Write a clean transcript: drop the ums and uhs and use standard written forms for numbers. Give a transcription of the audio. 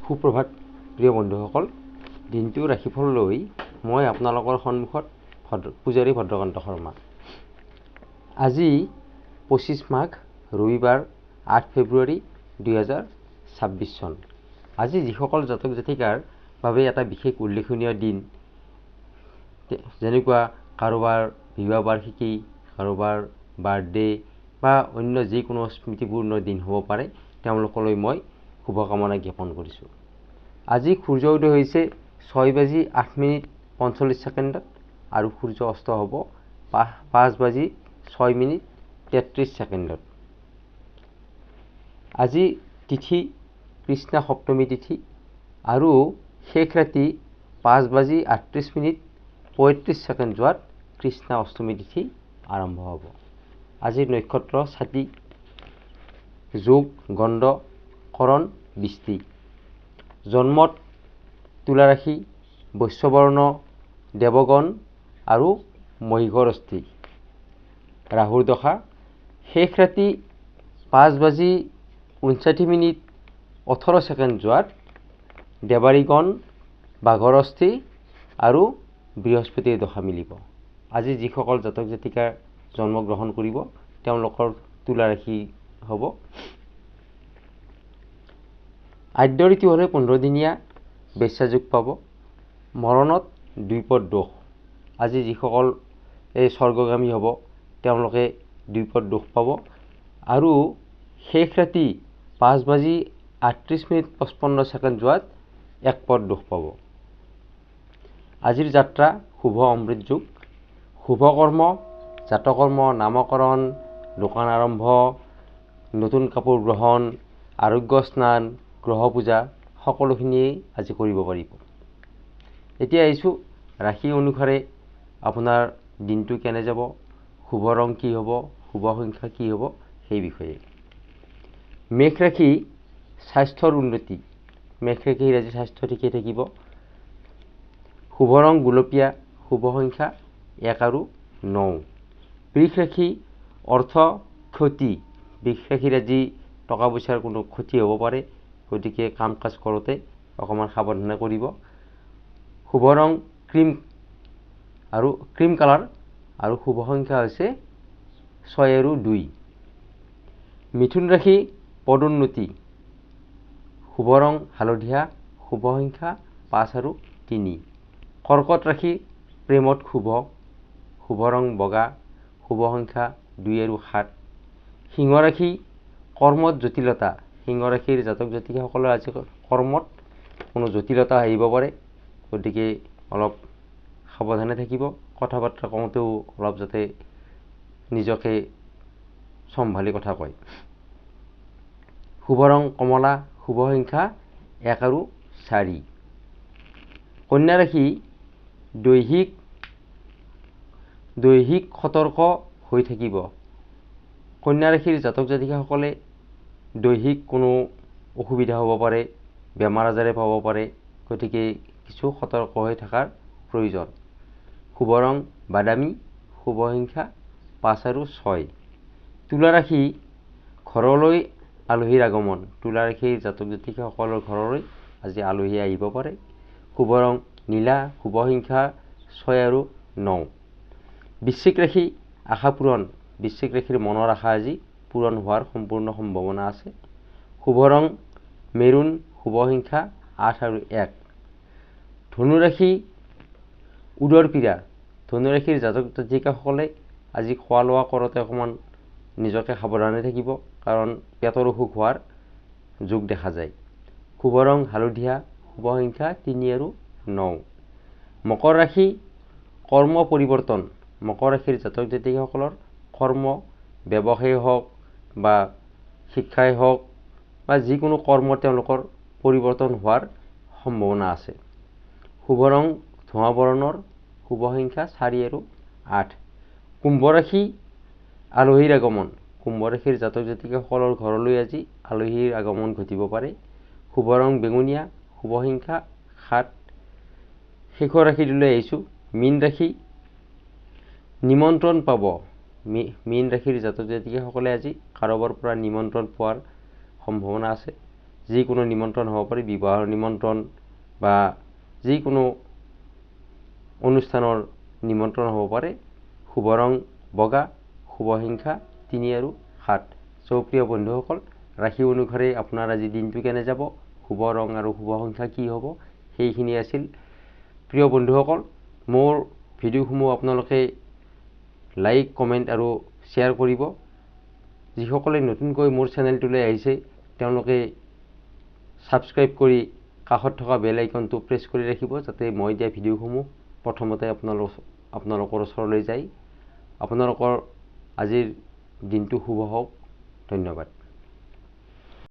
সুপ্ৰভাত প্ৰিয় বন্ধুসকল, দিনটো ৰাশিফল লৈ মই আপোনালোকৰ সন্মুখত পূজাৰী ভদ্ৰকান্ত শৰ্মা। আজি 25 মাঘ ৰবিবাৰ 8 ফেব্ৰুৱাৰী 2026 চন। আজি যিসকল জাতক জাতিকাৰ বাবে এটা বিশেষ উল্লেখনীয় দিন, যেনেকুৱা কাৰোবাৰ বিবাহ বাৰ্ষিকী, কাৰোবাৰ বাৰ্থডে বা অন্য যিকোনো স্মৃতিপূৰ্ণ দিন হ'ব পাৰে, তেওঁলোকলৈ মই শুভকামনা জ্ঞাপন কৰিছোঁ। আজি সূৰ্য উদয় হৈছে 6:08:45 আৰু সূৰ্য অস্ত হ'ব 5:06:33। আজি তিথি কৃষ্ণা সপ্তমী তিথি আৰু শেষ ৰাতি 5:38:35 যোৱাত কৃষ্ণা অষ্টমী তিথি আৰম্ভ হ'ব। আজিৰ নক্ষত্ৰ ছাতি, যোগ, গণ্ড, কৰণ, বৃষ্টি। জন্মত তুলা ৰাশি, বৈশ্যবৰ্ণ, দেৱগণ আৰু মহিষৰস্থি। ৰাহুৰ দশা শেষ ৰাতি 5:59:18 যোৱাত দেৱাৰীগণ, বাঘৰস্থি আৰু বৃহস্পতিৰ দশা মিলিব। আজি যিসকল জাতক জাতিকাৰ জন্মগ্ৰহণ কৰিব তেওঁলোকৰ তুলা ৰাশি হ'ব। আদ্য ঋতু হ'লে 15 দিনীয়া বেশ্যাযোগ পাব। মৰণত দ্বিপদ দোষ। আজি যিসকল এই স্বৰ্গগামী হ'ব তেওঁলোকে দ্বিপদ দোষ পাব আৰু শেষ ৰাতি 5:38:55 যোৱাত একপদ দোষ পাব। আজিৰ যাত্ৰা শুভ অমৃত যোগ। শুভ কৰ্ম, জাতকৰ্ম, নামকৰণ, দোকান আৰম্ভ, নতুন কাপোৰ গ্ৰহণ, আৰোগ্য স্নান, গ্ৰহ পূজা সকলোখিনিয়েই আজি কৰিব পাৰিব। এতিয়া আহিছোঁ ৰাশি অনুসাৰে আপোনাৰ দিনটো কেনে যাব, শুভ ৰং কি হ'ব, শুভ সংখ্যা কি হ'ব সেই বিষয়ে। মেষ ৰাশি স্বাস্থ্যৰ উন্নতি। মেষ ৰাশিৰ আজি স্বাস্থ্য ঠিকে থাকিব। শুভ ৰং গুলপীয়া, শুভ সংখ্যা 1 আৰু 9। বৃষ ৰাশি অৰ্থ ক্ষতি। বৃষ ৰাশিৰ আজি টকা পইচাৰ কোনো ক্ষতি হ'ব পাৰে, গতিকে কাম কাজ কৰোঁতে অকণমান সাৱধানে কৰিব। শুভ ৰং ক্ৰীম কালাৰ আৰু শুভ সংখ্যা হৈছে 6 আৰু 2। মিথুন ৰাশি পদোন্নতি। শুভ ৰং হালধীয়া, শুভ সংখ্যা 5 আৰু 3। কৰ্কট ৰাশি প্ৰেমত শুভ, শুভ ৰং বগা, শুভ সংখ্যা 2 আৰু 7। সিংহ ৰাশি কৰ্মত জটিলতা। সিংহ ৰাশিৰ জাতক জাতিকাসকলৰ আজি কৰ্মত কোনো জটিলতা আহিব পাৰে, গতিকে অলপ সাৱধানে থাকিব। কথা বাৰ্তা কওঁতেও অলপ যাতে নিজকে চম্ভালি কথা কয়। শুভ ৰং কমলা, শুভ সংখ্যা 1 আৰু 4। কন্যা ৰাশি দৈহিক সতৰ্ক হৈ থাকিব। কন্যা ৰাশিৰ জাতক জাতিকাসকলে দৈহিক কোনো অসুবিধা হ'ব পাৰে, বেমাৰ আজাৰে পাব পাৰে, গতিকে কিছু সতৰ্ক হৈ থকাৰ প্ৰয়োজন। শুভ ৰং বাদামী, শুভ সংখ্যা 5 আৰু 6। তুলা ৰাশি ঘৰলৈ আলহীৰ আগমন। তুলা ৰাশিৰ জাতক জাতিকাসকলৰ ঘৰলৈ আজি আলহী আহিব পাৰে। শুভ ৰং নীলা, শুভ সংখ্যা 6 আৰু 9। বৃশ্চিক ৰাশি আশা পূৰণ। বৃশ্চিক ৰাশিৰ মনৰ আশা আজি পূৰণ হোৱাৰ সম্পূৰ্ণ সম্ভাৱনা আছে। শুভ ৰং মেৰুণ, শুভ সংখ্যা 8 আৰু 1। ধনু ৰাশি উদৰ পীড়া। ধনু ৰাশিৰ জাতক জাতিকাসকলে আজি খোৱা লোৱা কৰোঁতে অকণমান নিজকে সাৱধানে থাকিব, কাৰণ পেটৰ অসুখ হোৱাৰ যোগ দেখা যায়। শুভ ৰং হালধীয়া, শুভ সংখ্যা 3 আৰু 9। মকৰ ৰাশি কৰ্ম পৰিৱৰ্তন। মকৰ ৰাশিৰ জাতক জাতিকাসকলৰ কৰ্ম, ব্যৱসায় হওক বা শিক্ষাই হওক বা যিকোনো কৰ্ম তেওঁলোকৰ পৰিৱৰ্তন হোৱাৰ সম্ভাৱনা আছে। শুভ ৰং ধোঁৱা বৰণৰ, শুভ সংখ্যা 4 আৰু 8। কুম্ভ ৰাশি আলহীৰ আগমন। কুম্ভ ৰাশিৰ জাতক জাতিকাসকলৰ ঘৰলৈ আজি আলহীৰ আগমন ঘটিব পাৰে। শুভ ৰং বেঙুনীয়া, শুভ সংখ্যা 7। শেষৰ ৰাশিটোলৈ আহিছোঁ মীন ৰাশি নিমন্ত্ৰণ পাব। মীন ৰাশিৰ জাতক জাতিকাসকলে আজি কাৰোবাৰ পৰা নিমন্ত্ৰণ পোৱাৰ সম্ভাৱনা আছে। যিকোনো নিমন্ত্ৰণ হ'ব পাৰে, বিবাহৰ নিমন্ত্ৰণ বা যিকোনো অনুষ্ঠানৰ নিমন্ত্ৰণ হ'ব পাৰে। শুভ ৰং বগা, শুভ সংখ্যা 3 আৰু 7। প্ৰিয় বন্ধুসকল, ৰাশি অনুসাৰে আপোনাৰ আজি দিনটো কেনে যাব, শুভ ৰং আৰু শুভ সংখ্যা কি হ'ব, সেইখিনি আছিল। প্ৰিয় বন্ধুসকল, মোৰ ভিডিঅ'সমূহ আপোনালোকে লাইক, কমেণ্ট আৰু শ্বেয়াৰ কৰিব। যিসকলে নতুনকৈ মোৰ চেনেলটোলৈ আহিছে তেওঁলোকে ছাবস্ক্ৰাইব কৰি কাষত থকা বেল আইকনটো প্ৰেছ কৰি ৰাখিব, যাতে মই দিয়া ভিডিঅ'সমূহ প্ৰথমতে আপোনালোকৰ ওচৰলৈ যায়। আপোনালোকৰ আজিৰ দিনটো শুভ হওক। ধন্যবাদ।